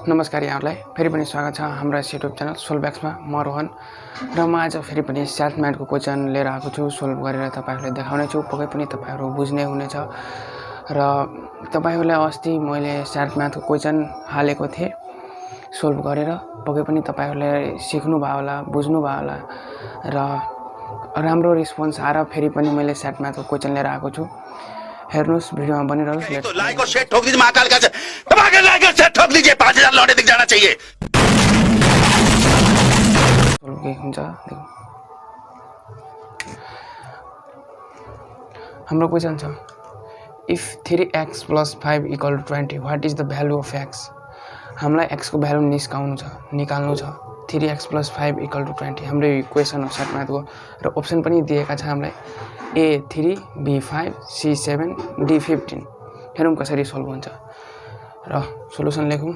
नमस्कार यहाँलाई फेरि पनि स्वागत छ हाम्रो युट्युब च्यानल सोल्भ्याक्समा म रोहन र म आज फेरि पनि सेल्फ म्याथको क्वेशन लिएर आएको छु सोल्भ गरेर तपाईहरुलाई देखाउने छु पक्कै पनि तपाईहरु बुझ्ने हुनेछ र तपाईहरुलाई अस्ति मैले सेल्फ म्याथको क्वेशन हालेको थिए सोल्भ गरेर पक्कै पनि तपाईहरुले सिक्नु भयो होला बुझ्नु भयो होला र राम्रो रेस्पोन्स आएर फेरि पनि मैले सेल्फ म्याथको क्वेशन लिएर आएको छु हेर्नुस् भिडियोमा बनिरहनुस् तो लाइक और शेयर ठोक दीजिए महाकाल का दबाकर लाइक और शेयर ठोक दीजिए 5000 लौटे दिख जाना चाहिए के हुन्छ हाम्रो क्वेशन छ if 3x + 5 = 20 what is the value of x हामीलाई x को भ्यालु निकाल्नु छ 3x + 5 = 20 हाम्रो इक्वेसन हो सर्ट म्याथको र अप्सन पनि दिएका छ हामीलाई A3 B5 C7 D15 हेरौं कसरी सोल्भ हुन्छ र सोलुसन लेखौं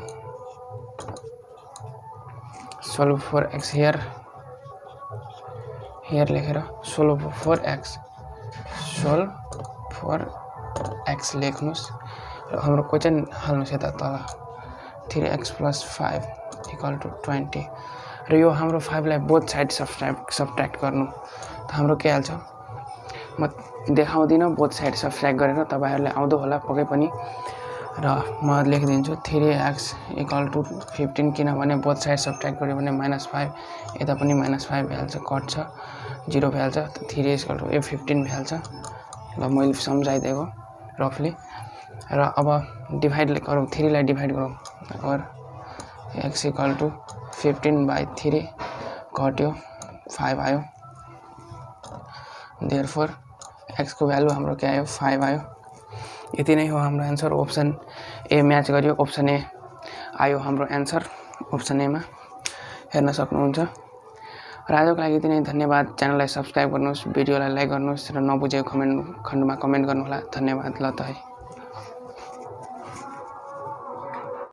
solve for x here लेखेर solve for x लेख्नुस् र हाम्रो क्वेशन हाल्नुस् यता तल 3x + 5 = 20 र यो हाम्रो 5 लाई बोथ साइड सबट्र्याक्ट गर्नु त हाम्रो के हाल्छ म देखाउँदिन बोथ साइड सबट्र्याक्ट गरेर तपाईहरुले आउँदो होला पक्कै पनि र म लेखिदिन्छु 3x = 15 किनभने बोथ साइड सबट्र्याक्ट गर्यो भने -5 यता पनि -5 भइहाल्छ कट छ 0 भइहाल्छ 3 = 15 भइहाल्छ ल मैले सम्झाइदिएको रफली र अब डिभाइड गरौँ 3 लाई डिभाइड गरौँ और x = 15/3 कट्यो 5 आयो therefore x को भ्यालु हाम्रो के आयो 5 आयो यति नै हो हाम्रो आन्सर अप्सन ए म्याच गर्यो अप्सन ए आयो हाम्रो आन्सर अप्सन ए मा हेर्न सक्नुहुन्छ र आजको लागि यति नै धन्यवाद च्यानललाई सब्स्क्राइब गर्नुस् भिडियोलाई लाइक गर्नुस् र नबुझेको कमेन्ट खण्डमा कमेन्ट गर्नु होला धन्यवाद ल त है